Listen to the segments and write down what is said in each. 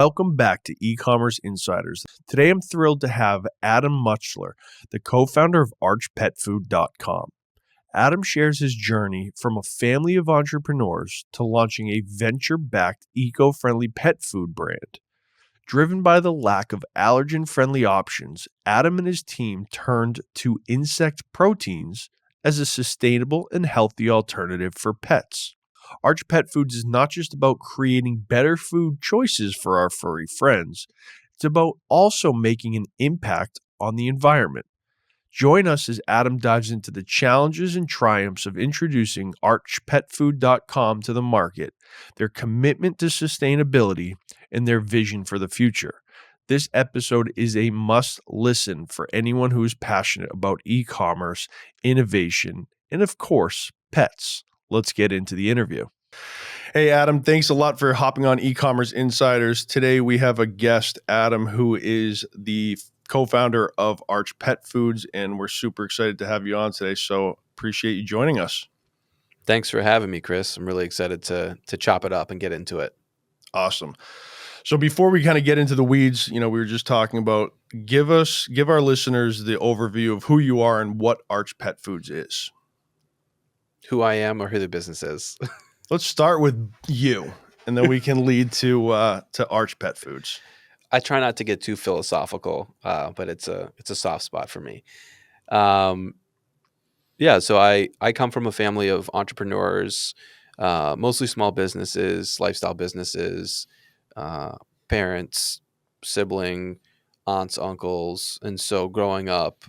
Welcome back to Ecommerce Insiders. Today I'm thrilled to have Adam Mutschler, the co-founder of archpetfood.com. Adam shares his journey from a family of entrepreneurs to launching a venture-backed eco-friendly pet food brand. Driven by the lack of allergen-friendly options, Adam and his team turned to insect proteins as a sustainable and healthy alternative for pets. Arch Pet Foods is not just about creating better food choices for our furry friends, it's about also making an impact on the environment. Join us as Adam dives into the challenges and triumphs of introducing archpetfood.com to the market, their commitment to sustainability, and their vision for the future. This episode is a must listen for anyone who is passionate about e-commerce, innovation, and of course, pets. Let's get into the interview. Hey, Adam, thanks a lot for hopping on Ecommerce Insiders. Today we have a guest, Adam, who is the co-founder of Arch Pet Foods, and we're super excited to have you on today. So appreciate you joining us. Thanks for having me, Chris. I'm really excited to chop it up and get into it. Awesome. So before we kind of get into the weeds, we were just talking about, give our listeners the overview of who you are and what Arch Pet Foods is. Who I am or who the business is. Let's start with you, and then we can lead to Arch Pet Foods. I try not to get too philosophical, but it's a soft spot for me. So I come from a family of entrepreneurs, mostly small businesses, lifestyle businesses, parents, sibling, aunts, uncles. And so growing up,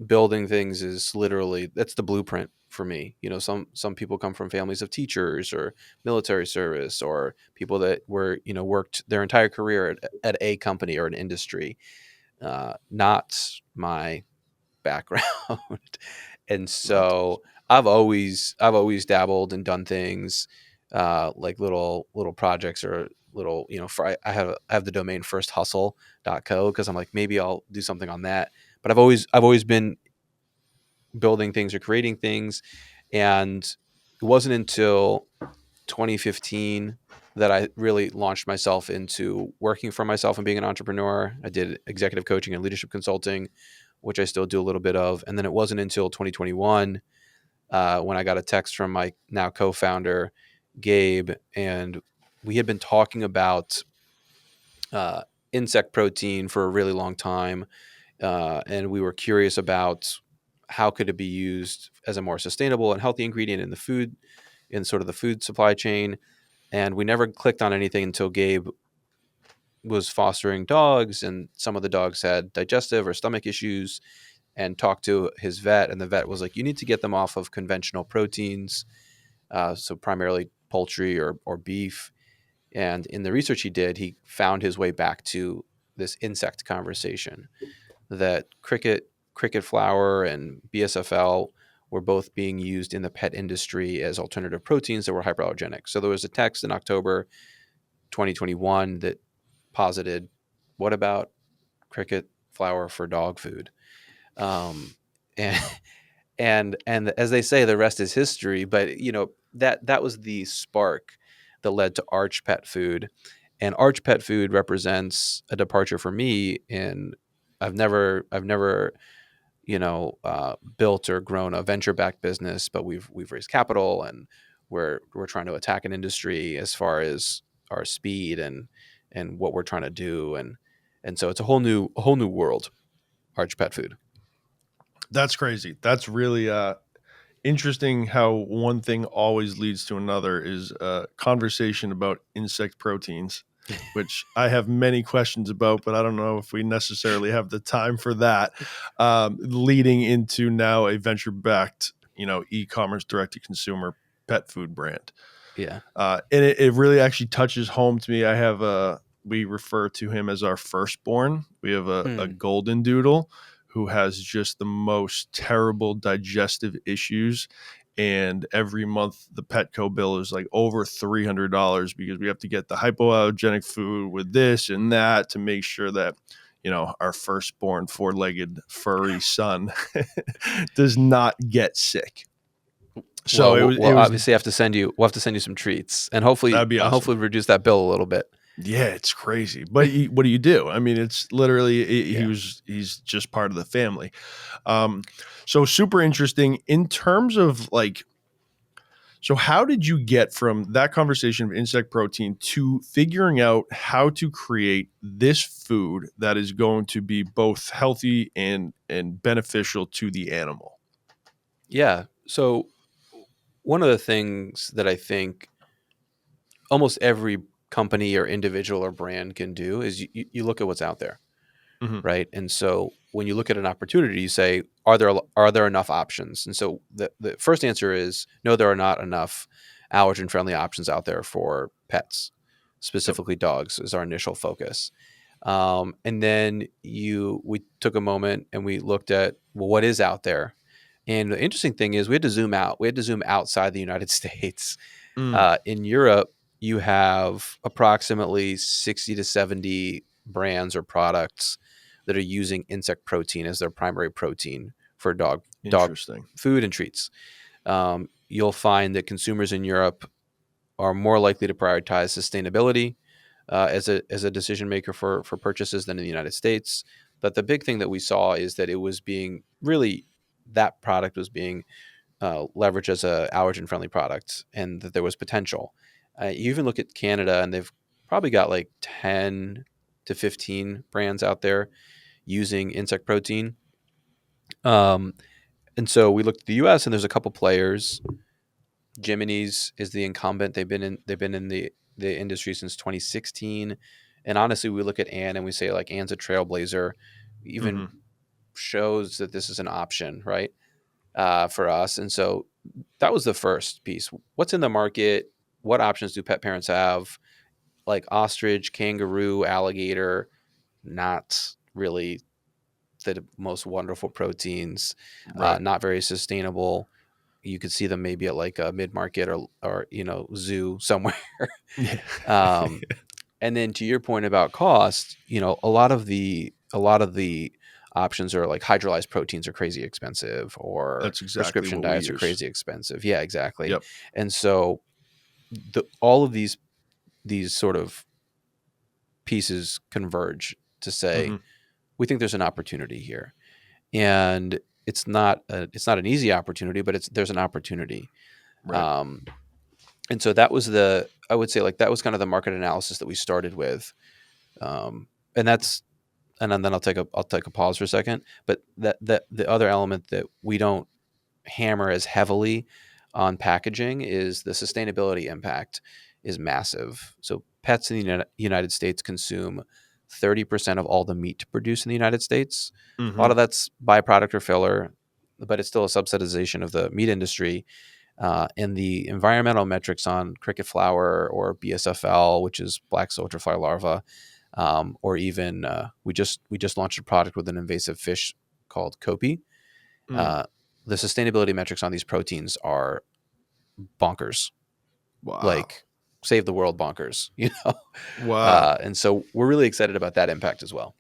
building things is literally, that's the blueprint for me. Some people come from families of teachers or military service, or people that were, worked their entire career at a company or an industry. Not my background. And so I've always dabbled and done things like little projects or little, I have the domain firsthustle.co because I'm like, maybe I'll do something on that. But I've always been building things or creating things. And it wasn't until 2015 that I really launched myself into working for myself and being an entrepreneur. I did executive coaching and leadership consulting, which I still do a little bit of. And then it wasn't until 2021 when I got a text from my now co-founder, Gabe, and we had been talking about insect protein for a really long time. And we were curious about how could it be used as a more sustainable and healthy ingredient in the food, in sort of the food supply chain. And we never clicked on anything until Gabe was fostering dogs, and some of the dogs had digestive or stomach issues, and talked to his vet. And the vet was like, you need to get them off of conventional proteins. So primarily poultry or beef. And in the research he did, he found his way back to this insect conversation that cricket flour and BSFL were both being used in the pet industry as alternative proteins that were hyperallergenic. So there was a text in October 2021 that posited, what about cricket flour for dog food? And as they say, the rest is history. But that was the spark that led to Arch Pet Food, and Arch Pet Food represents a departure for me. And I've never built or grown a venture-backed business, but we've raised capital, and we're trying to attack an industry as far as our speed and what we're trying to do, and so it's a whole new world, Arch Pet Food. That's crazy. That's really interesting how one thing always leads to another is a conversation about insect proteins, which I have many questions about, but I don't know if we necessarily have the time for that, leading into now a venture-backed, e-commerce direct-to-consumer pet food brand. Yeah. And it really actually touches home to me. We refer to him as our firstborn. We have a golden doodle who has just the most terrible digestive issues. And every month the Petco bill is like over $300 because we have to get the hypoallergenic food with this and that to make sure that, our firstborn 4-legged furry son does not get sick. So we'll obviously have to send you some treats, and hopefully that'd be awesome. Hopefully reduce that bill a little bit. Yeah, it's crazy. But what do you do? I mean, it's literally Yeah. he's just part of the family. Um, so super interesting in terms of like, so how did you get from that conversation of insect protein to figuring out how to create this food that is going to be both healthy and beneficial to the animal? Yeah. So one of the things that I think almost every company or individual or brand can do is you look at what's out there, Hmm. right? And so when you look at an opportunity, you say, are there enough options? And so the first answer is no, there are not enough allergen friendly options out there for pets, Yep. specifically dogs, is our initial focus. And then we took a moment and we looked at, well, what is out there. And the interesting thing is we had to zoom out. We had to zoom outside the United States. Mm, In Europe, you have approximately 60 to 70 brands or products that are using insect protein as their primary protein for dog interesting. food and treats. You'll find that consumers in Europe are more likely to prioritize sustainability as a decision maker for purchases than in the United States. But the big thing that we saw is that it was being really that product was being leveraged as a allergen friendly product, and that there was potential. You even look at Canada, and they've probably got like 10 to 15 brands out there using insect protein. Um, and so we looked at the U.S. and there's a couple players. Jiminy's is the incumbent. They've been in the industry since 2016. And honestly, we look at Anne and we say like Anne's a trailblazer, even Hmm. shows that this is an option, right? For us. And so that was the first piece. What's in the market? What options do pet parents have? Like ostrich, kangaroo, alligator, not really the most wonderful proteins, Right. not very sustainable. You could see them maybe at like a mid market or zoo somewhere. Yeah. um, and then to your point about cost, a lot of the options are like hydrolyzed proteins are crazy expensive, or That's exactly prescription what we diets are use. crazy expensive. Yeah, exactly. Yep. And so all of these sort of pieces converge to say Hmm. we think there's an opportunity here, and it's not an easy opportunity, but there's an opportunity. Right. Um, and so that was I would say like that was kind of the market analysis that we started with. Um, and that's and then I'll take a pause for a second. But that the other element that we don't hammer as heavily on packaging is the sustainability impact is massive. So pets in the United States consume 30% of all the meat produced in the United States. A lot Hmm. of that's byproduct or filler, but it's still a subsidization of the meat industry. And the environmental metrics on cricket flour or BSFL, which is black soldier fly larva, or even we just launched a product with an invasive fish called Kopi. Mm. uh, the sustainability metrics on these proteins are bonkers, Wow. like save the world bonkers, Wow. and so we're really excited about that impact as well.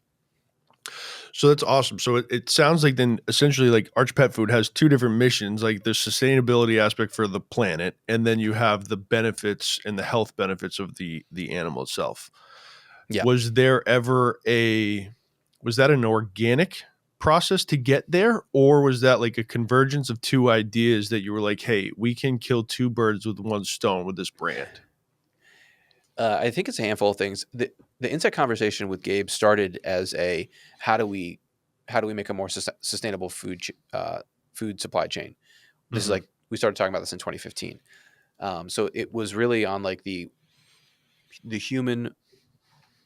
So that's awesome. So it sounds like then essentially like Arch Pet Food has two different missions, like the sustainability aspect for the planet, and then you have the benefits and the health benefits of the animal itself. Yeah. Was there ever was that an organic process to get there, or was that like a convergence of two ideas that you were like, hey, we can kill two birds with one stone with this brand? I think it's a handful of things. The insect conversation with Gabe started as a how do we how do we make a more sustainable food supply chain. This is Hmm. like we started talking about this in 2015. So it was really on like the human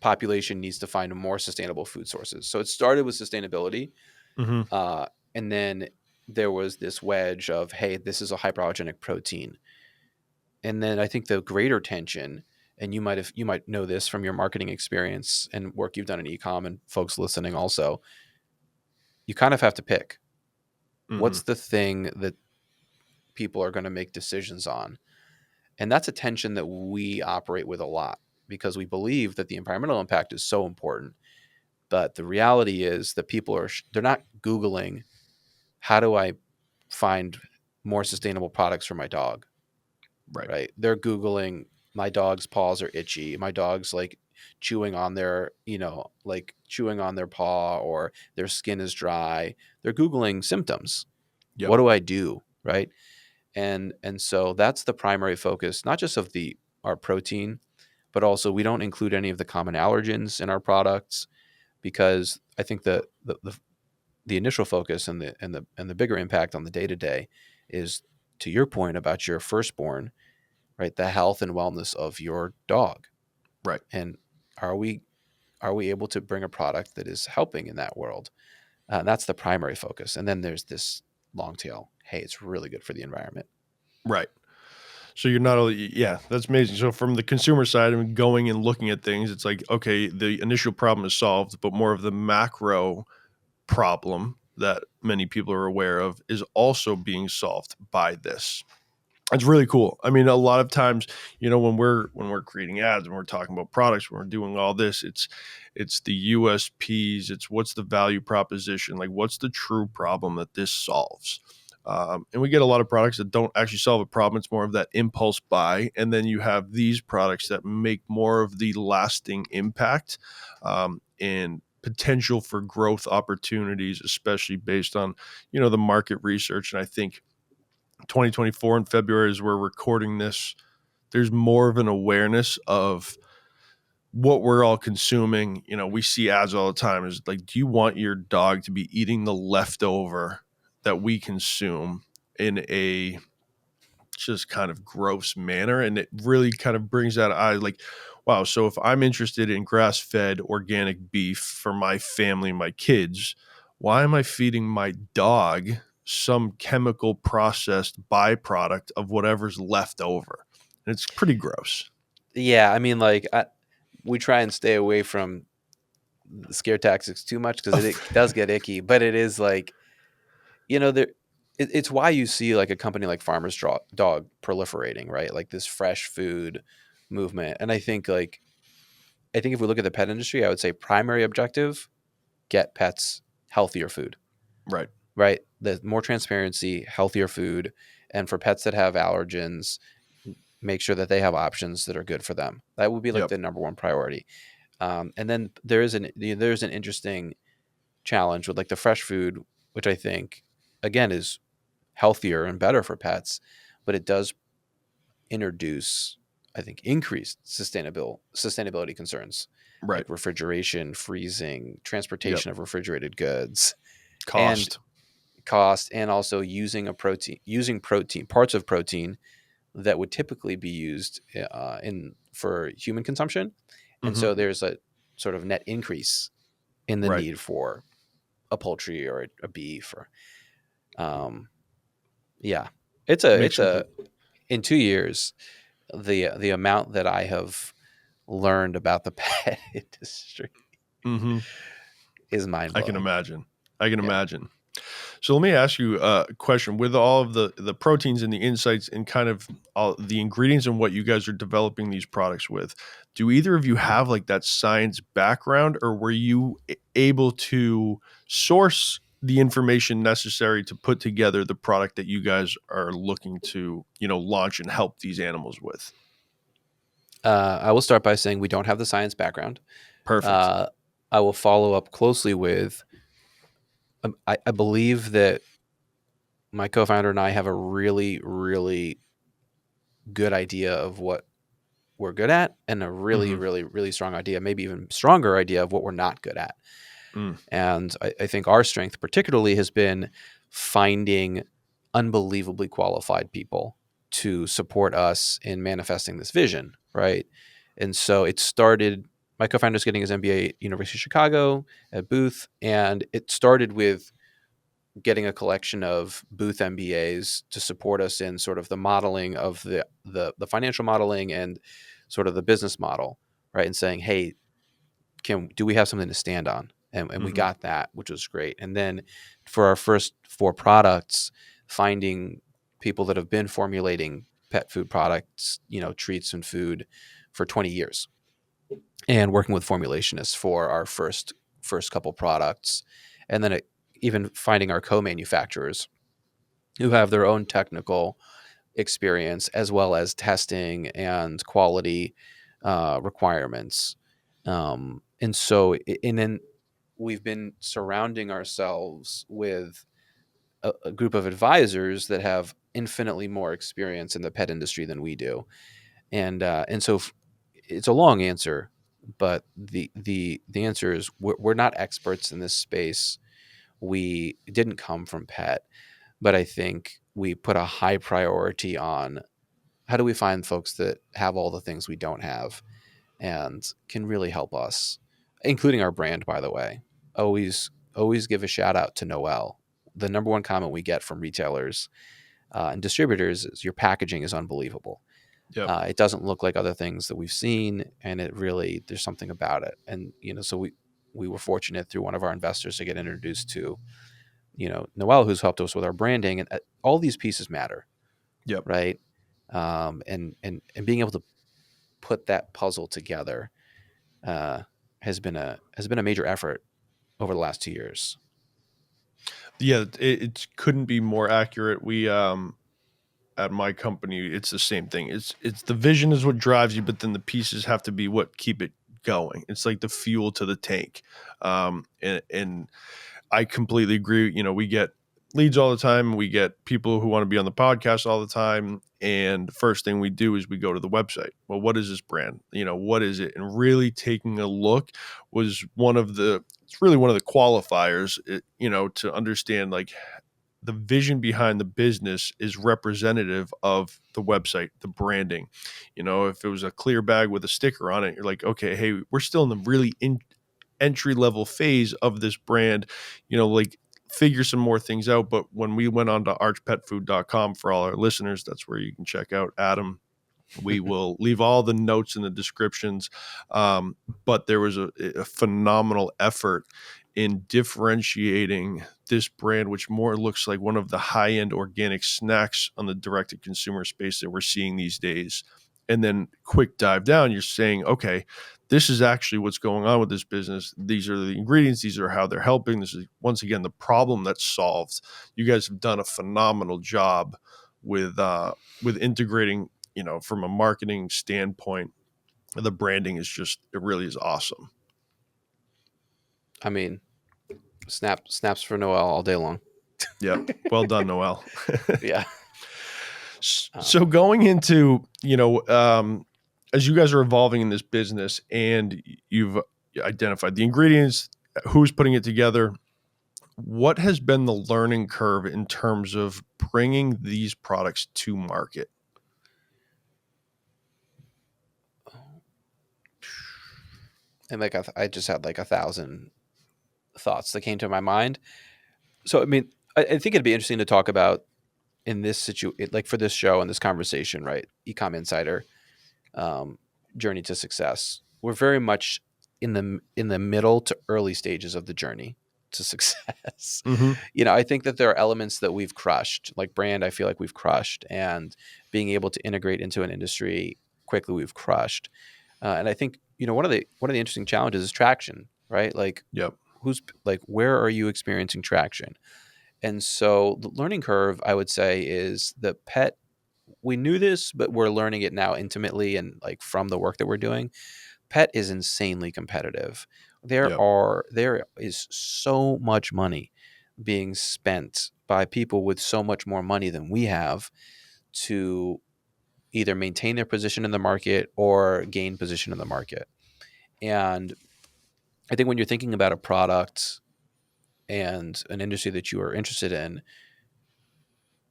population needs to find more sustainable food sources. So it started with sustainability, Hmm. uh, and then there was this wedge of, hey, this is a hyperallergenic protein. And then I think the greater tension, and you might know this from your marketing experience and work you've done in ecom, and folks listening also, you kind of have to pick Hmm. what's the thing that people are going to make decisions on. And that's a tension that we operate with a lot because we believe that the environmental impact is so important. But the reality is that people they're not Googling, how do I find more sustainable products for my dog? Right. Right? They're Googling, my dog's paws are itchy. My dog's like chewing on their, like chewing on their paw, or their skin is dry. They're Googling symptoms. Yep. What do I do? Right. And so that's the primary focus, not just of our protein, but also we don't include any of the common allergens in our products, because I think the initial focus and the bigger impact on the day-to-day is, to your point about your firstborn, right? The health and wellness of your dog. Right. And are we able to bring a product that is helping in that world? That's the primary focus. And then there's this long tail. Hey, it's really good for the environment. Right. So you're not only, yeah, that's amazing. So from the consumer side and going and looking at things, it's like, okay, the initial problem is solved, but more of the macro problem that many people are aware of is also being solved by this. It's really cool. I mean, a lot of times, when we're creating ads, when we're talking about products, when we're doing all this, it's the USPs, it's what's the value proposition, like what's the true problem that this solves. And we get a lot of products that don't actually solve a problem. It's more of that impulse buy. And then you have these products that make more of the lasting impact, and potential for growth opportunities, especially based on, the market research. And I think 2024 in February, as we're recording this, there's more of an awareness of what we're all consuming. We see ads all the time. Is like, do you want your dog to be eating the leftover that we consume in a just kind of gross manner? And it really kind of brings that eye like, wow, so if I'm interested in grass-fed organic beef for my family, my kids, why am I feeding my dog some chemical processed byproduct of whatever's left over? And it's pretty gross. Yeah. I mean, like, we try and stay away from the scare tactics too much, because it does get icky, but it is like, there, it's why you see like a company like Farmer's Dog proliferating, right? Like this fresh food movement. And I think if we look at the pet industry, I would say primary objective, get pets healthier food, Right. right? The more transparency, healthier food. And for pets that have allergens, make sure that they have options that are good for them. That would be like Yep. the number one priority. And then there's an interesting challenge with like the fresh food, which I think again is healthier and better for pets, but it does introduce, I think, increased sustainability concerns, Right. like refrigeration, freezing, Yep. transportation of refrigerated goods, and Cost. cost, and also using protein, parts of protein that would typically be used in for human consumption. And Hmm. so there's a sort of net increase in the Right. need for a poultry or a beef, or um yeah, Makes it's a complete. in 2 years, the amount that I have learned about the pet industry Hmm. is mind I can blowing. imagine. I can Yeah. imagine. So let me ask you a question. With all of the proteins and the insights and kind of all the ingredients and what you guys are developing these products with, do either of you have like that science background, or were you able to source the information necessary to put together the product that you guys are looking to, launch and help these animals with? I will start by saying we don't have the science background. Perfect. Uh, I will follow up closely with. I believe that my co-founder and I have a really, really good idea of what we're good at, and a really, Hmm. really, really strong idea, maybe even stronger idea of what we're not good at. Mm. And I think our strength, particularly, has been finding unbelievably qualified people to support us in manifesting this vision, right? And so it started. My co-founder is getting his MBA at University of Chicago at Booth, and it started with getting a collection of Booth MBAs to support us in sort of the modeling of the financial modeling and sort of the business model, right? And saying, hey, do we have something to stand on? And we Hmm. got that, which was great. And then for our first 4 products, finding people that have been formulating pet food products, treats and food for 20 years, and working with formulationists for our first couple products. And then even finding our co-manufacturers who have their own technical experience, as well as testing and quality requirements. And then we've been surrounding ourselves with a group of advisors that have infinitely more experience in the pet industry than we do. And so it's a long answer, but the answer is we're not experts in this space. We didn't come from pet, but I think we put a high priority on how do we find folks that have all the things we don't have and can really help us, including our brand, by the way. Always give a shout out to Noel. The number one comment we get from retailers and distributors is your packaging is unbelievable. Yep. It doesn't look like other things that we've seen, and it really there's something about it. And so we were fortunate through one of our investors to get introduced to Noel, who's helped us with our branding, and all these pieces matter, Yep. right? And being able to put that puzzle together has been a major effort over the last 2 years. Yeah, it couldn't be more accurate. We at my company, it's the same thing. It's the vision is what drives you, but then the pieces have to be what keep it going. It's like the fuel to the tank. And I completely agree. We get leads all the time. We get people who want to be on the podcast all the time. And the first thing we do is we go to the website. Well, what is this brand? What is it? And really taking a look was it's really one of the qualifiers, to understand like the vision behind the business is representative of the website, the branding. If it was a clear bag with a sticker on it, you're like, okay, hey, we're still in the really entry level phase of this brand, like figure some more things out. But when we went on to archpetfood.com, for all our listeners, that's where you can check out Adam. We will leave all the notes in the descriptions. But there was a phenomenal effort in differentiating this brand, which more looks like one of the high-end organic snacks on the direct-to-consumer space that we're seeing these days. And then quick dive down, you're saying, okay, this is actually what's going on with this business. These are the ingredients. These are how they're helping. This is, once again, the problem that's solved. You guys have done a phenomenal job with integrating, from a marketing standpoint. The branding is it really is awesome. I mean, snaps for Noel all day long. Yeah. Well done, Noel. Yeah. So going into, as you guys are evolving in this business and you've identified the ingredients, who's putting it together, what has been the learning curve in terms of bringing these products to market? And I just had like 1,000 thoughts that came to my mind. So I mean, I think it'd be interesting to talk about in this like for this show and this conversation, right? Ecom Insider, um, journey to success. We're very much in the middle to early stages of the journey to success. Mm-hmm. I think that there are elements that we've crushed, like brand. I feel like we've crushed, and being able to integrate into an industry quickly, we've crushed. And I think one of the interesting challenges is traction, right? Like Yep. where are you experiencing traction? And so the learning curve, I would say, is the pet. We knew this, but we're learning it now intimately and like from the work that we're doing. Pet is insanely competitive. Yep. There is so much money being spent by people with so much more money than we have to either maintain their position in the market or gain position in the market. And I think when you're thinking about a product and an industry that you are interested in,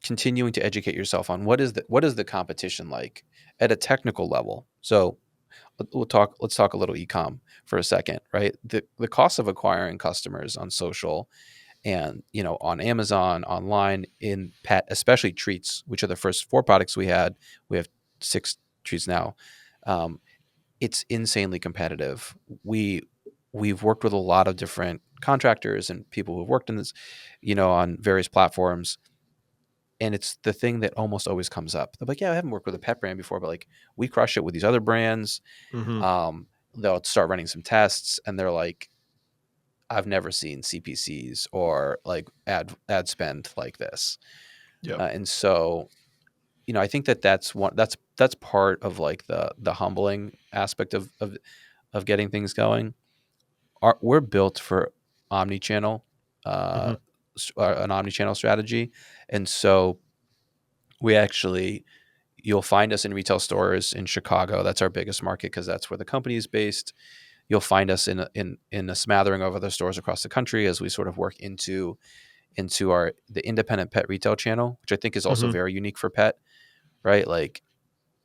continuing to educate yourself on what is the competition like at a technical level. So let's talk a little ecom for a second, right? The cost of acquiring customers on social and on Amazon, online, in pet, especially treats, which are the first four products we had. We have 6 treats now. Um, it's insanely competitive. We've worked with a lot of different contractors and people who've worked in this, on various platforms. And it's the thing that almost always comes up. They're like, yeah, I haven't worked with a pet brand before, but like we crush it with these other brands. Mm-hmm. They'll start running some tests and they're like, I've never seen CPCs or like ad spend like this. Yep. And so, I think that's part of like the humbling aspect of of getting things going. We're built for omni-channel, Mm-hmm. an omni-channel strategy. And so we actually, you'll find us in retail stores in Chicago. That's our biggest market because that's where the company is based. You'll find us in a smattering of other stores across the country as we sort of work into the independent pet retail channel, which I think is also Mm-hmm. very unique for pet, right? Like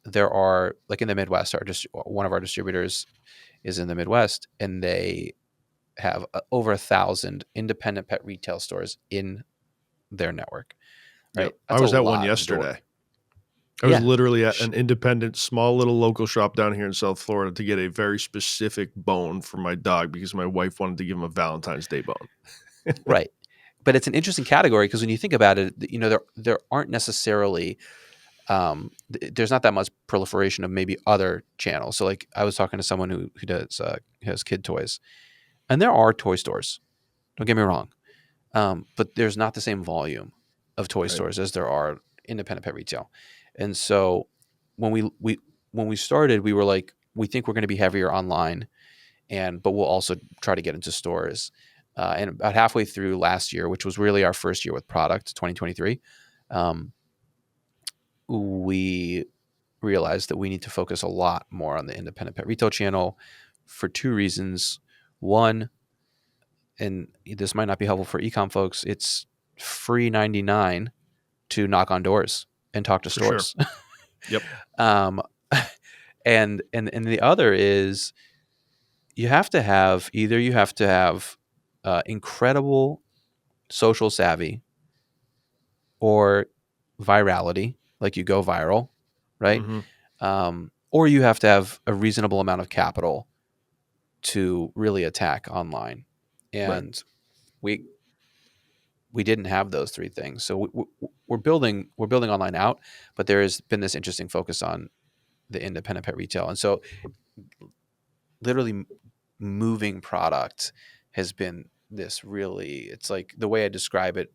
there are, like in the Midwest, one of our distributors is in the Midwest, and they have over 1,000 independent pet retail stores in their network, Yep. right? I That's a was at one lot of door. yesterday. I was Yeah. literally at an independent, small little local shop down here in South Florida to get a very specific bone for my dog because my wife wanted to give him a Valentine's Day bone. Right. But it's an interesting category because when you think about it, there aren't necessarily there's not that much proliferation of maybe other channels. So like I was talking to someone who has kid toys, and there are toy stores. Don't get me wrong, but there's not the same volume of toy Right. stores as there are independent pet retail. And so when we started, we were like, we think we're going to be heavier online, but we'll also try to get into stores. And about halfway through last year, which was really our first year with product, 2023, we realized that we need to focus a lot more on the independent pet retail channel for two reasons. One, and this might not be helpful for ecom folks, it's free 99 to knock on doors and talk to For sure. stores. Yep. And the other is you have to have incredible social savvy or virality, like you go viral, right? Mm-hmm. Or you have to have a reasonable amount of capital to really attack online. Right. And we didn't have those three things. So we're building online out, but there has been this interesting focus on the independent pet retail. And so literally moving product has been this really, it's like the way I describe it,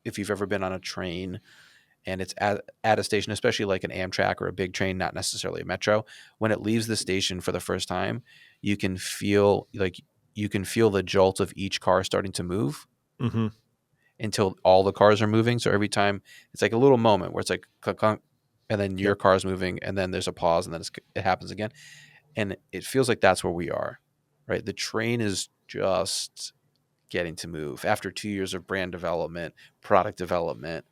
if you've ever been on a train and it's at a station, especially like an Amtrak or a big train, not necessarily a metro, when it leaves the station for the first time, you can feel the jolt of each car starting to move Mm-hmm. until all the cars are moving. So every time it's like a little moment where it's like clunk, clunk, and then your Yep. car's moving, and then there's a pause, and then it happens again. And it feels like that's where we are, right? The train is just getting to move after 2 years of brand development, product development,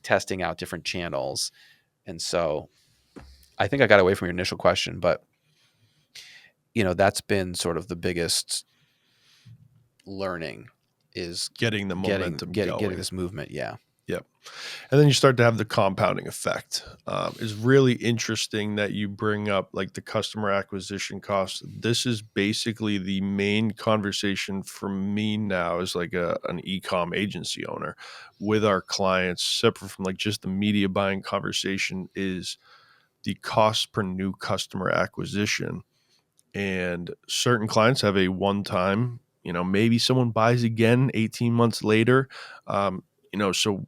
testing out different channels. And so I think I got away from your initial question, but that's been sort of the biggest learning is Getting the momentum getting going. this movement. Yeah. Yep. And then you start to have the compounding effect. It's really interesting that you bring up like the customer acquisition cost. This is basically the main conversation for me now as like an e-com agency owner with our clients, separate from like just the media buying conversation, is the cost per new customer acquisition. And certain clients have a one-time, maybe someone buys again 18 months later. So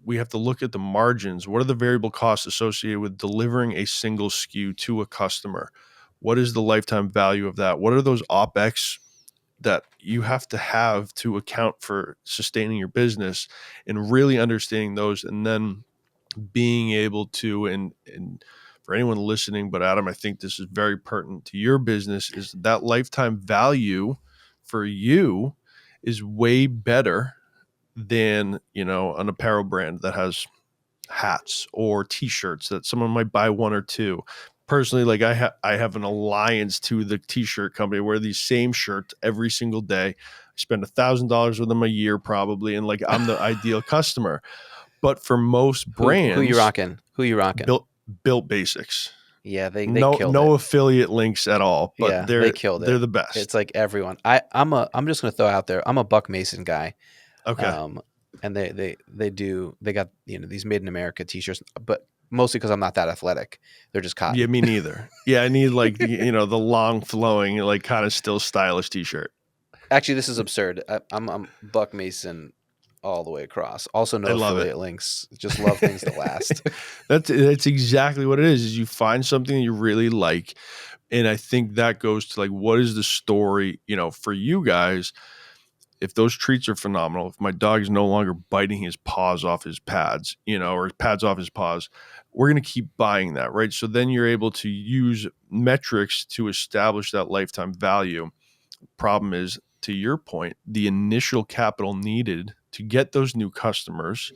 we have to look at the margins. What are the variable costs associated with delivering a single SKU to a customer? What is the lifetime value of that? What are those OpEx that you have to account for sustaining your business, and really understanding those, and then being able to, and for anyone listening, but Adam, I think this is very pertinent to your business, is that lifetime value for you is way better than, an apparel brand that has hats or t-shirts that someone might buy one or two. Personally, like I have an alliance to the t-shirt company. I wear these same shirts every single day. I spend $1,000 with them a year probably, and like I'm the ideal customer. But for most Who you brands, rocking? Who you rocking? built basics. Yeah, they No killed no it. affiliate links at all, but Yeah, they killed they're it. the best. It's like everyone. I'm just gonna throw out there. I'm a Buck Mason guy. Okay. And they got these made in America t-shirts, but mostly because I'm not that athletic. They're just Yeah, cotton. me neither. Yeah, I need like the long flowing, like kind of still stylish t-shirt. Actually, this is absurd. I'm Buck Mason all the way across. Also, I no love it. affiliate links. Just love things that last. That's exactly what it is you find something that you really like. And I think that goes to like, what is the story, for you guys? If those treats are phenomenal, if my dog is no longer biting his paws off his pads, or his pads off his paws, we're going to keep buying that, right? So then you're able to use metrics to establish that lifetime value. Problem is, to your point, the initial capital needed to get those new customers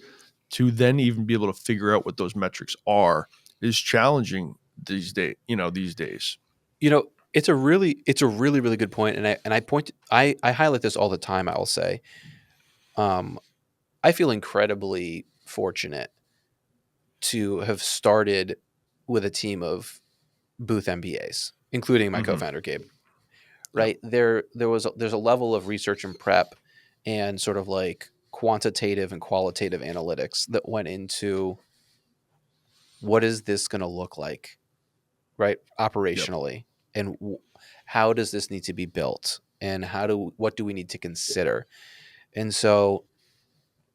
to then even be able to figure out what those metrics are is challenging these days. It's a really, really good point. I highlight this all the time. I will say, I feel incredibly fortunate to have started with a team of booth MBAs, including my co-founder Gabe. Right. Yep. There's a level of research and prep and sort of like quantitative and qualitative analytics that went into what is this going to look like, right? Operationally. Yep. And how does this need to be built, and what do we need to consider? And so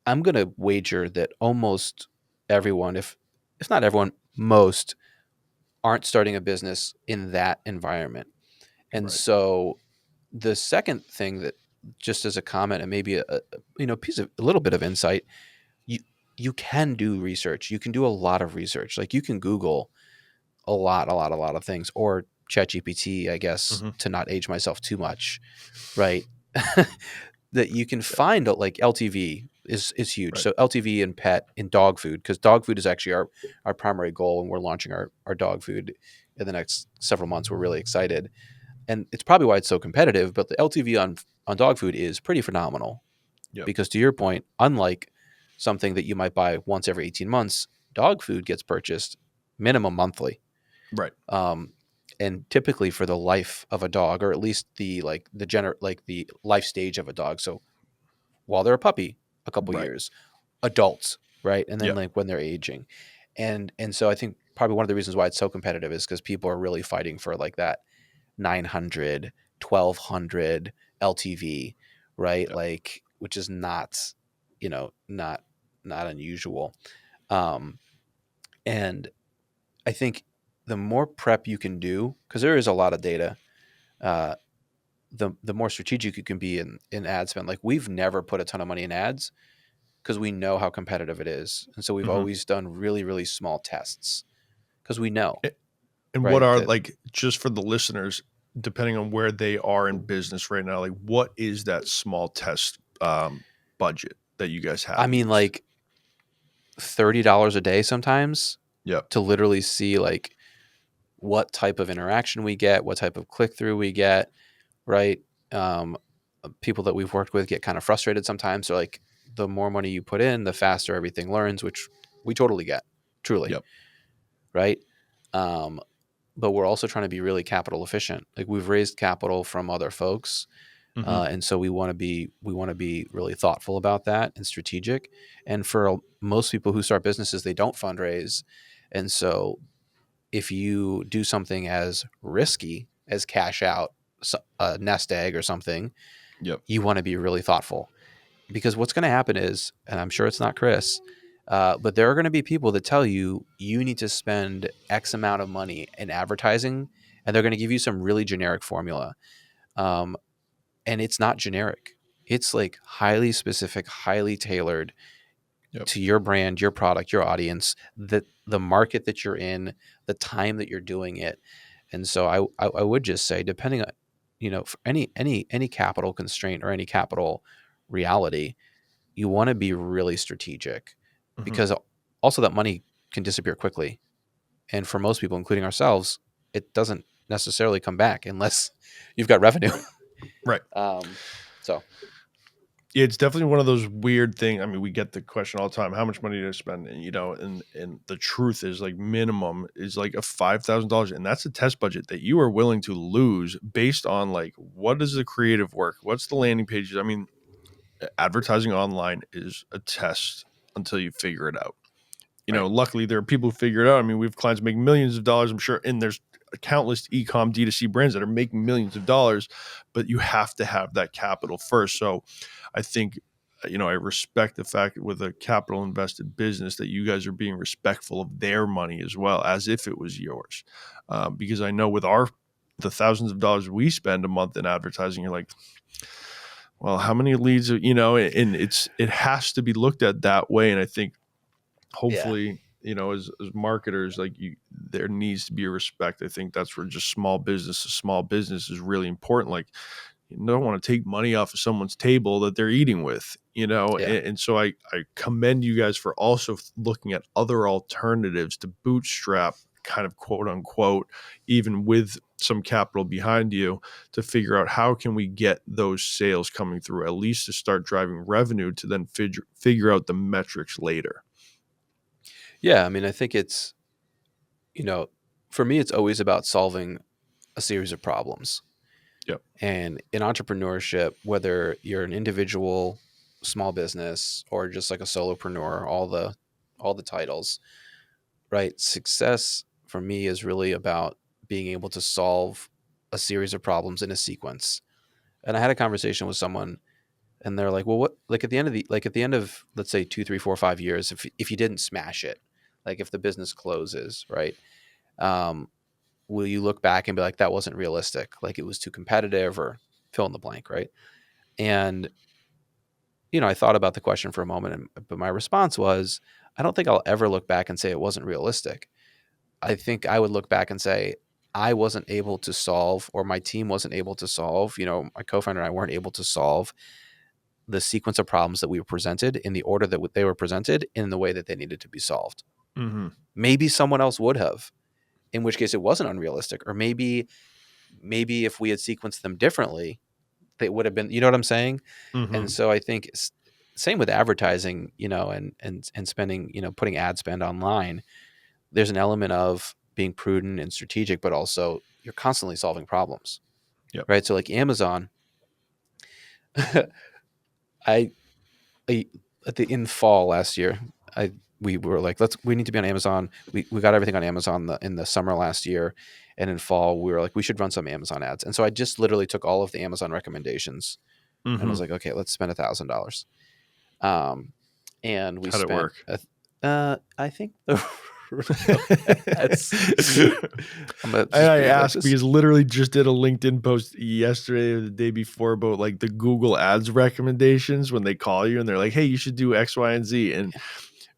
I'm going to wager that almost everyone, if not everyone, most aren't starting a business in that environment. And so the second thing that, just as a comment and maybe a little bit of insight, you can do research. You can do a lot of research. Like you can Google a lot of things, or ChatGPT, I guess, to not age myself too much, right? That you can find like LTV is huge. Right. So LTV and pet and dog food, because dog food is actually our primary goal, and we're launching our dog food in the next several months. We're really excited. And it's probably why it's so competitive, but the LTV on dog food is pretty phenomenal. Yep. Because to your point, unlike something that you might buy once every 18 months, dog food gets purchased minimum monthly. Right. And typically for the life of a dog, or at least the life stage of a dog. So while they're a puppy, a couple years, adults, right? And then like when they're aging. And so I think probably one of the reasons why it's so competitive is because people are really fighting for like that 900, 1200 LTV, right? Yep. Like, which is not unusual. And I think the more prep you can do, because there is a lot of data, the more strategic you can be in ad spend. Like we've never put a ton of money in ads because we know how competitive it is. And so we've always done really, really small tests because we know. And what are like, just for the listeners, depending on where they are in business right now, like what is that small test budget that you guys have? I mean, like $30 a day sometimes. Yep. To literally see like what type of interaction we get, what type of click through we get, right? People that we've worked with get kind of frustrated sometimes. So like the more money you put in, the faster everything learns, which we totally get, truly. Yep. Right. But we're also trying to be really capital efficient. Like we've raised capital from other folks. And so we want to be really thoughtful about that and strategic. And for most people who start businesses, they don't fundraise. And so if you do something as risky as cash out a nest egg or something, you want to be really thoughtful, because what's going to happen is, and I'm sure it's not Chris, but there are going to be people that tell you need to spend X amount of money in advertising, and they're going to give you some really generic formula. And it's not generic. It's like highly specific, highly tailored to your brand, your product, your audience, the market that you're in, the time that you're doing it. And so I would just say, depending on, for any capital constraint or any capital reality, you want to be really strategic, because also that money can disappear quickly. And for most people, including ourselves, it doesn't necessarily come back unless you've got revenue. Right. So it's definitely one of those weird things. I mean, we get the question all the time, how much money do I spend? And the truth is, like, minimum is like a $5,000. And that's a test budget that you are willing to lose based on like, what is the creative work? What's the landing pages? I mean, advertising online is a test until you figure it out. Luckily there are people who figure it out. I mean, we have clients making millions of dollars, I'm sure. And there's countless e-com D2C brands that are making millions of dollars, but you have to have that capital first. So I think, I respect the fact that with a capital invested business that you guys are being respectful of their money as well, as if it was yours. Because I know with our the thousands of dollars we spend a month in advertising, you're like, well, how many leads, and it has to be looked at that way. And I think hopefully, as marketers, like there needs to be a respect. I think that's where just small business is really important. Like, you don't want to take money off of someone's table that they're eating with, Yeah. and so I commend you guys for also looking at other alternatives to bootstrap, kind of quote unquote, even with some capital behind you, to figure out how can we get those sales coming through, at least to start driving revenue, to then figure out the metrics later. Yeah. I mean, I think it's, for me, it's always about solving a series of problems. Yep. And in entrepreneurship, whether you're an individual, small business, or just like a solopreneur, all the titles, right? Success for me is really about being able to solve a series of problems in a sequence. And I had a conversation with someone, and they're like, "Well, what? Like at the end of let's say 2, 3, 4, 5 years, if you didn't smash it, like if the business closes, right? Um, will you look back and be like, that wasn't realistic, like it was too competitive, or fill in the blank, right?" And I thought about the question for a moment, but my response was, I don't think I'll ever look back and say it wasn't realistic. I think I would look back and say, I wasn't able to solve, or my team wasn't able to solve, my co-founder and I weren't able to solve the sequence of problems that we were presented in the order that they were presented in the way that they needed to be solved. Mm-hmm. Maybe someone else would have, in which case it wasn't unrealistic. Or maybe if we had sequenced them differently, they would have been, you know what I'm saying? Mm-hmm. And so I think same with advertising, and spending, putting ad spend online. There's an element of being prudent and strategic, but also you're constantly solving problems. Yep. Right. So like Amazon, I in fall last year, we were like, we need to be on Amazon. We got everything on Amazon in the summer last year. And in fall, we were like, we should run some Amazon ads. And so I just literally took all of the Amazon recommendations and was like, okay, let's spend $1,000. And we How'd it spent, work? I think the I asked because literally just did a LinkedIn post yesterday or the day before about like the Google Ads recommendations when they call you and they're like, hey, you should do X, Y, and Z. And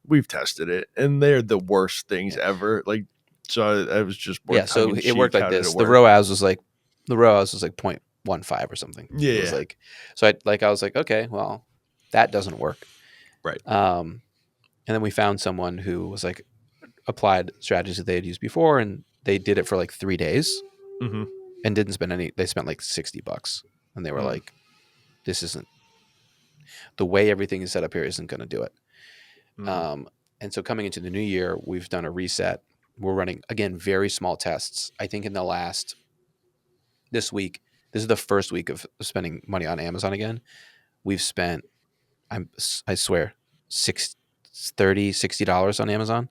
we've tested it and they're the worst things ever. Like, so I was just more so it worked like this. The ROAS was like 0.15 or something. Yeah. It was like, so I was like, okay, well, that doesn't work. Right. And then we found someone who was like applied strategies that they had used before, and they did it for like 3 days and didn't spend any. They spent like $60, and they were like, "This isn't the way everything is set up here. Isn't going to do it." And so coming into the new year, we've done a reset. We're running again very small tests. I think in this week, this is the first week of spending money on Amazon again. We've spent, I swear, $60 on Amazon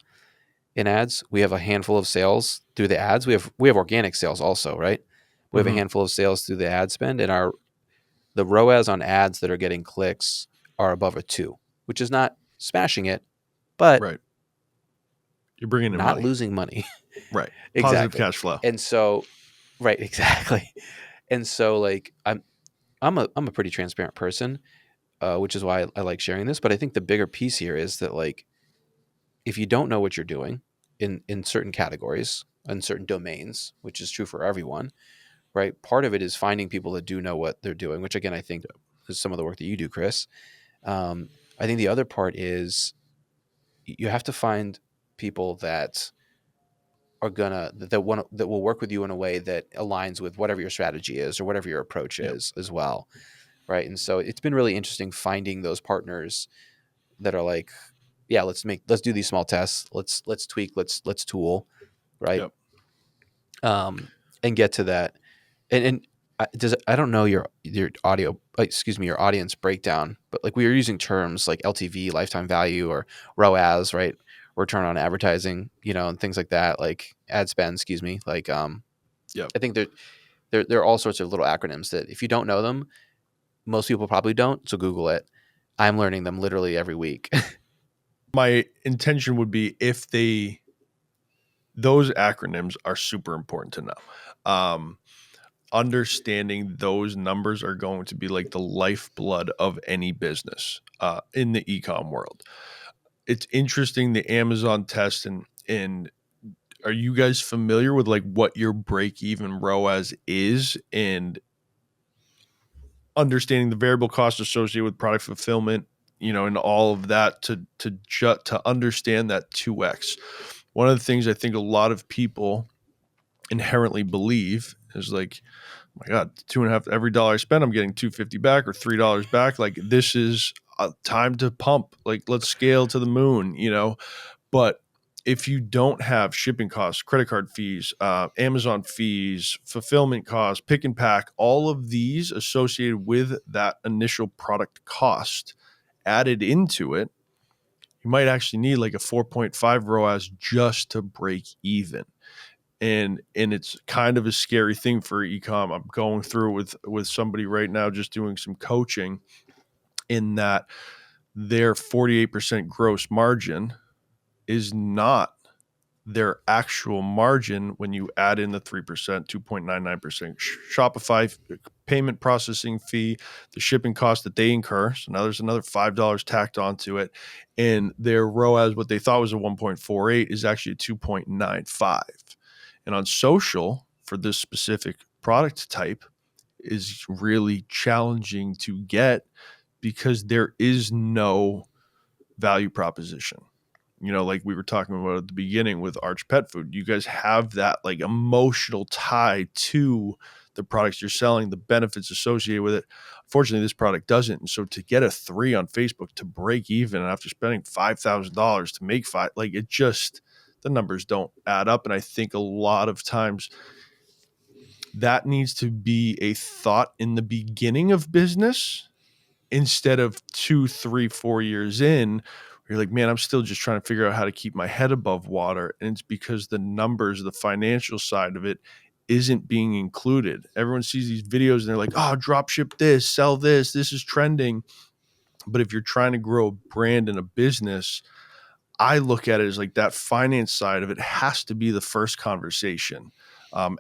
in ads. We have a handful of sales through the ads. We have organic sales also, right? We have a handful of sales through the ad spend, and the ROAS on ads that are getting clicks are above a 2, which is not smashing it, but right. You're bringing in not money. Losing money. Right. Exactly. Positive cash flow. And so, right, exactly. And so like I'm a pretty transparent person, which is why I like sharing this. But I think the bigger piece here is that like, if you don't know what you're doing in certain categories, in certain domains, which is true for everyone, right? Part of it is finding people that do know what they're doing, which again, I think is some of the work that you do, Chris. I think the other part is you have to find people that are that will work with you in a way that aligns with whatever your strategy is or whatever your approach is as well. Right. And so it's been really interesting finding those partners that are like, yeah, let's do these small tests. Let's tweak, let's tool. Right. And get to that. And I don't know your audio, your audience breakdown, but like we were using terms like LTV, lifetime value, or ROAS, right? Return on advertising, and things like that, like ad spend, like, I think there are all sorts of little acronyms that if you don't know them, most people probably don't. So Google it. I'm learning them literally every week. My intention would be those acronyms are super important to know. understanding those numbers are going to be like the lifeblood of any business in the e-com world. It's interesting, the Amazon test, and are you guys familiar with like what your break-even ROAS is, and understanding the variable cost associated with product fulfillment, and all of that to understand that 2x? One of the things I think a lot of people inherently believe is like, oh my God, two and a half, every dollar I spend, I'm getting $2.50 back or $3 back. Like, this is a time to pump, like, let's scale to the moon, But if you don't have shipping costs, credit card fees, Amazon fees, fulfillment costs, pick and pack, all of these associated with that initial product cost added into it, you might actually need like a 4.5 ROAS just to break even. And it's kind of a scary thing for ecom. I'm going through with somebody right now, just doing some coaching, in that their 48% gross margin is not their actual margin when you add in the 3%, 2.99% Shopify payment processing fee, the shipping cost that they incur. So now there's another $5 tacked onto it. And their ROAS, what they thought was a 1.48, is actually a 2.95. And on social, for this specific product type, is really challenging to get because there is no value proposition. Like we were talking about at the beginning with Arch Pet Food, you guys have that like emotional tie to the products you're selling, the benefits associated with it. Unfortunately, this product doesn't. And so to get a 3 on Facebook to break even after spending $5,000 to make 5, like, it just, the numbers don't add up. And I think a lot of times that needs to be a thought in the beginning of business instead of 2, 3, 4 years in. You're like, man, I'm still just trying to figure out how to keep my head above water. And it's because the numbers, the financial side of it, isn't being included. Everyone sees these videos and they're like, oh, drop ship this, sell this is trending. But if you're trying to grow a brand and a business, I look at it as like that finance side of it has to be the first conversation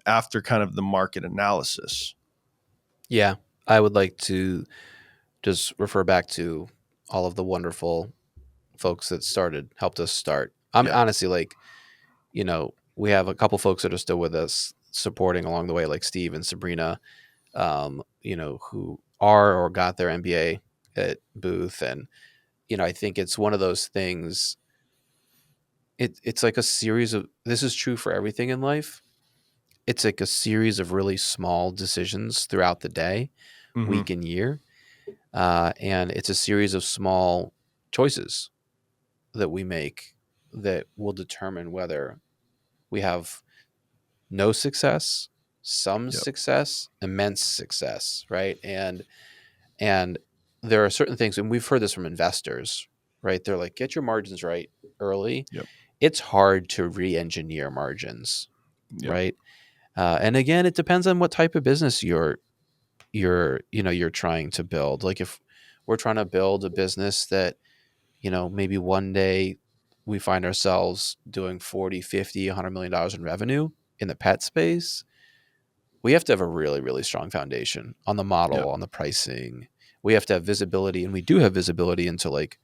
after kind of the market analysis. Yeah. I would like to just refer back to all of the wonderful folks that helped us start. I'm Yeah. honestly like, we have a couple folks that are still with us supporting along the way, like Steve and Sabrina, who are or got their MBA at Booth. And, I think it's one of those things. It's like a series of, this is true for everything in life. It's like a series of really small decisions throughout the day, week and year. And it's a series of small choices that we make that will determine whether we have no success, some Yep. success, immense success, right? And there are certain things, and we've heard this from investors, right? They're like, get your margins right early. Yep. It's hard to re-engineer margins, Yep. right? And again, it depends on what type of business you're trying to build. Like if we're trying to build a business that, maybe one day we find ourselves doing 40, 50, $100 million in revenue in the pet space, we have to have a really, really strong foundation on the model, Yep. on the pricing. We have to have visibility, and we do have visibility into like,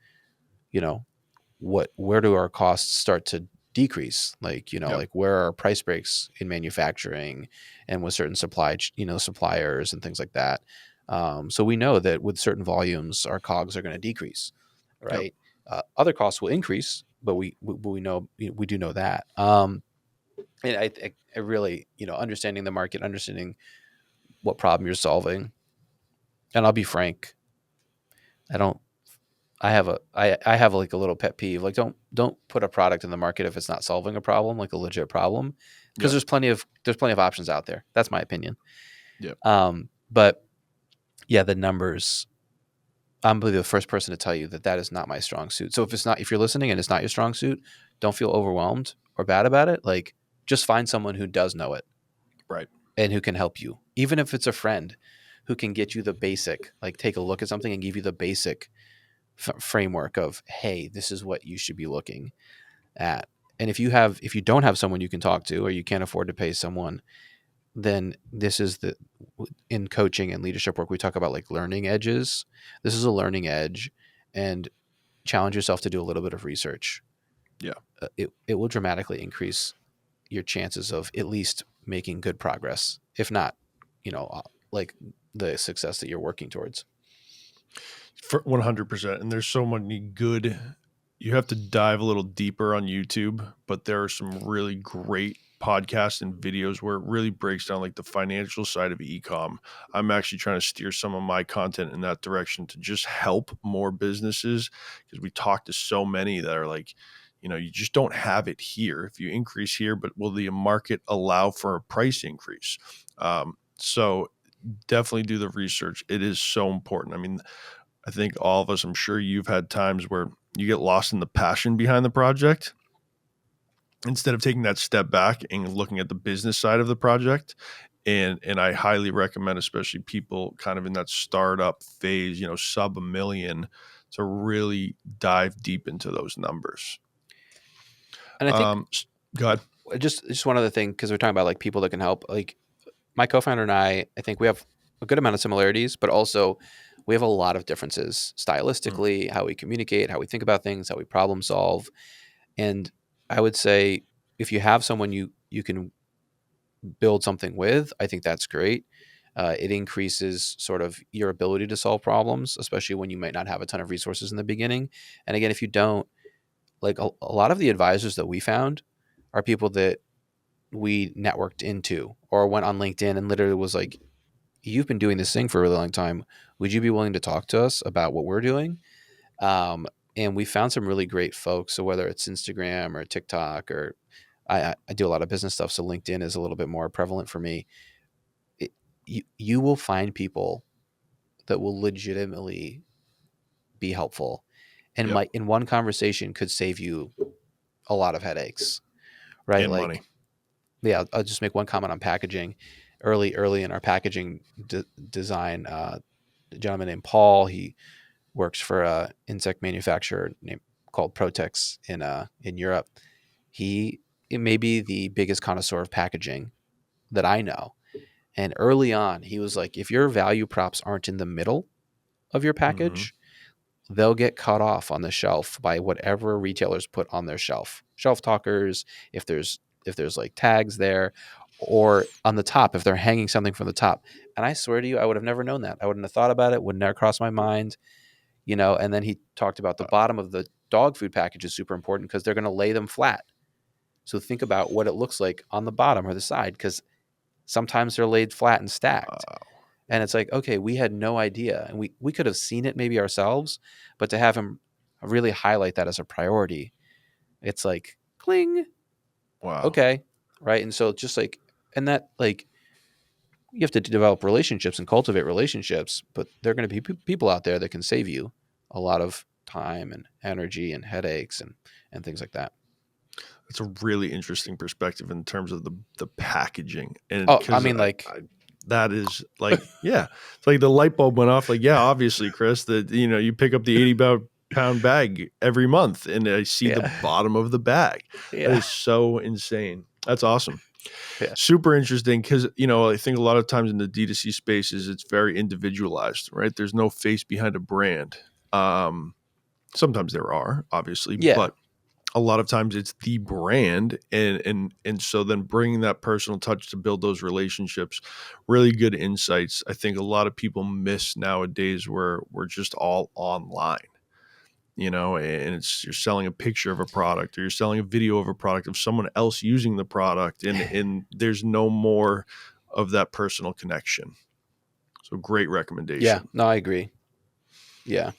where do our costs start to decrease? Like, Yep. like where are our price breaks in manufacturing and with certain suppliers and things like that. So we know that with certain volumes, our COGS are going to decrease, right? Yep. Other costs will increase, but we know, we do know that. And I really, understanding the market, understanding what problem you're solving. And I'll be frank, I have like a little pet peeve. Like don't put a product in the market if it's not solving a problem, like a legit problem, because Yep. there's plenty of options out there. That's my opinion. Yep. But yeah, the numbers, I'm the first person to tell you that is not my strong suit. So if you're listening and it's not your strong suit, don't feel overwhelmed or bad about it. Like, just find someone who does know it. Right. And who can help you. Even if it's a friend who can get you the basic, like take a look at something and give you the basic framework of, hey, this is what you should be looking at. And if you don't have someone you can talk to, or you can't afford to pay someone, then this is in coaching and leadership work, we talk about like learning edges. This is a learning edge, and challenge yourself to do a little bit of research. Yeah. It will dramatically increase your chances of at least making good progress, if not, like the success that you're working towards. For 100%. And there's so many good, you have to dive a little deeper on YouTube, but there are some really great podcasts and videos where it really breaks down like the financial side of e-com. I'm actually trying to steer some of my content in that direction to just help more businesses, because we talk to so many that are like, you just don't have it here. If you increase here, but will the market allow for a price increase? So definitely do the research. It is so important. I mean, I think all of us, I'm sure you've had times where you get lost in the passion behind the project instead of taking that step back and looking at the business side of the project. And I highly recommend, especially people kind of in that startup phase, sub $1 million, to really dive deep into those numbers. And I think Go ahead. just one other thing, because we're talking about like people that can help. Like my co-founder and I think we have a good amount of similarities, but also we have a lot of differences stylistically, how we communicate, how we think about things, how we problem solve. And I would say if you have someone you can build something with, I think that's great. It increases sort of your ability to solve problems, especially when you might not have a ton of resources in the beginning. And again, if you don't, like a lot of the advisors that we found are people that we networked into or went on LinkedIn and literally was like, you've been doing this thing for a really long time. Would you be willing to talk to us about what we're doing? And we found some really great folks. So whether it's Instagram or TikTok, or I do a lot of business stuff, so LinkedIn is a little bit more prevalent for me. You will find people that will legitimately be helpful, and Yep. might in one conversation could save you a lot of headaches, right? And Like, money. yeah, I'll just make one comment on packaging. Early in our packaging design, a gentleman named Paul, he works for a insect manufacturer called Protex in Europe. It may be the biggest connoisseur of packaging that I know. And early on, he was like, if your value props aren't in the middle of your Mm-hmm. package, they'll get cut off on the shelf by whatever retailers put on their shelf talkers, if there's like tags there, or on the top if they're hanging something from the top. And I swear to you, I would have never known that. I wouldn't have thought about it, would never cross my mind. And then he talked about the bottom of the dog food package is super important because they're going to lay them flat. So think about what it looks like on the bottom or the side, because sometimes they're laid flat and stacked. And it's like, okay, we had no idea. And we could have seen it maybe ourselves, but to have him really highlight that as a priority, it's like, cling, Wow. okay. Right. And so just like, and that like, you have to develop relationships and cultivate relationships, but there are going to be people out there that can save you a lot of time and energy and headaches and things like that. That's a really interesting perspective in terms of the packaging. And Oh, I because mean, like, that is like, yeah, it's like the light bulb went off. Like, yeah, obviously, Chris, that, you pick up the 80-pound bag every month and I see the yeah, bottom of the bag. That yeah, is so insane. That's awesome. yeah, Super interesting because, I think a lot of times in the D2C spaces, it's very individualized, right? There's no face behind a brand. Sometimes there are, obviously, yeah, but a lot of times it's the brand, and so then bringing that personal touch to build those relationships, really good insights. I think a lot of people miss nowadays where we're just all online, and you're selling a picture of a product or you're selling a video of a product of someone else using the product, and there's no more of that personal connection. So great yeah. recommendation. No, I agree. Yeah.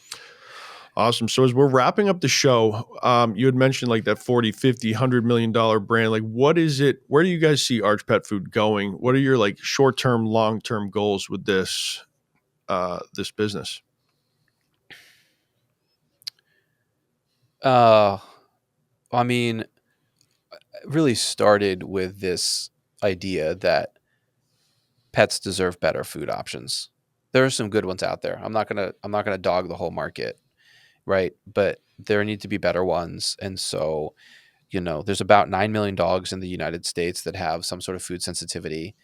Awesome. So as we're wrapping up the show, you had mentioned like that 40, 50, $100 million brand. Like what is it? Where do you guys see Arch Pet Food going? What are your like short-term, long-term goals with this business? I mean, it really started with this idea that pets deserve better food options. There are some good ones out there. I'm not gonna dog the whole market, right? But there need to be better ones. And so, there's about 9 million dogs in the United States that have some sort of food sensitivity.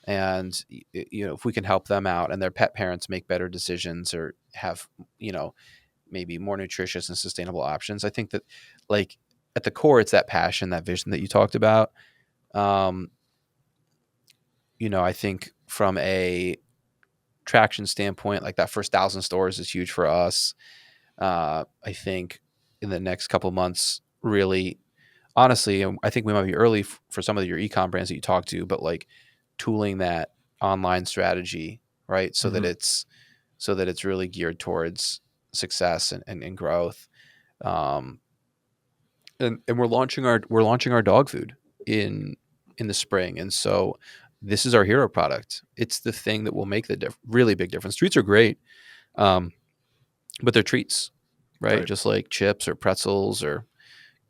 And if we can help them out and their pet parents make better decisions or have maybe more nutritious and sustainable options, I think that, like, at the core, it's that passion, that vision that you talked about. um I think from a traction standpoint, like, that first 1,000 stores is huge for us. I think in the next couple months, really, honestly, I think we might be early for some of your e-com brands that you talk to, but, like, tooling that online strategy, right? So that it's really geared towards success and growth. Um, and we're launching our dog food in the spring, and so this is our hero product. It's the thing that will make the really big difference. Treats are great, um, but they're treats, right? Right. Just like chips or pretzels or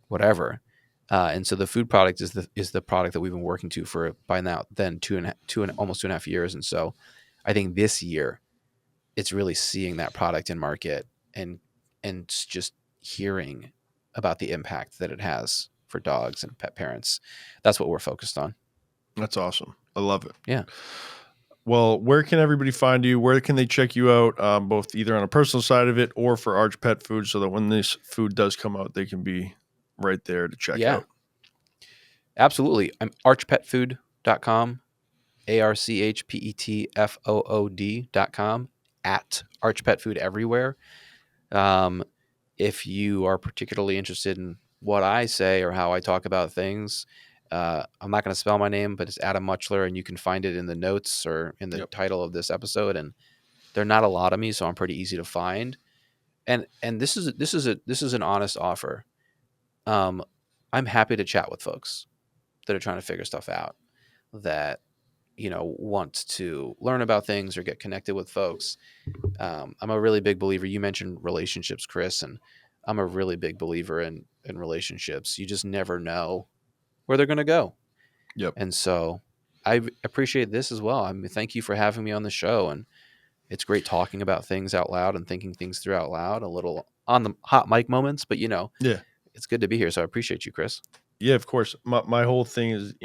whatever. And so the food product is the product that we've been working to for, by now, then almost 2.5 years. And so I think this year it's really seeing that product in market and just hearing about the impact that it has for dogs and pet parents. That's what we're focused on. That's awesome. I love it. Yeah. Well, where can everybody find you? Where can they check you out, both either on a personal side of it or for Arch Pet Food, so that when this food does come out, they can be right there to check Yeah, out? absolutely. I'm archpetfood.com, archpetfood.com, at archpetfood everywhere. If you are particularly interested in what I say or how I talk about things, I'm not going to spell my name, but it's Adam Mutschler, and you can find it in the notes or in the Yep. title of this episode. And there are not a lot of me, so I'm pretty easy to find. And this is an honest offer. Um, I'm happy to chat with folks that are trying to figure stuff out, that want to learn about things or get connected with folks. I'm a really big believer. You mentioned relationships, Chris, and I'm a really big believer in relationships. You just never know where they're going to go. Yep. And so I appreciate this as well. I mean, thank you for having me on the show. And it's great talking about things out loud and thinking things through out loud, a little on the hot mic moments, but Yeah. it's good to be here. So I appreciate you, Chris. Yeah, of course. My whole thing is,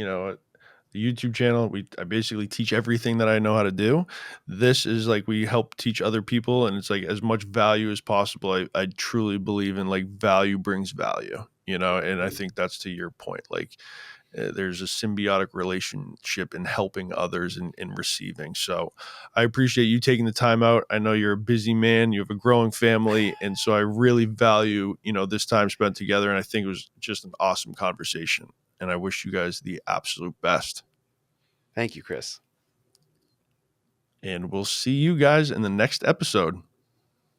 the YouTube channel, I basically teach everything that I know how to do. This is like, we help teach other people, and it's like as much value as possible. I truly believe in, like, value brings value, and I think that's to your point. Like, there's a symbiotic relationship in helping others and in receiving. So I appreciate you taking the time out. I know you're a busy man, you have a growing family. And so I really value, this time spent together. And I think it was just an awesome conversation. And I wish you guys the absolute best. Thank you, Chris. And we'll see you guys in the next episode.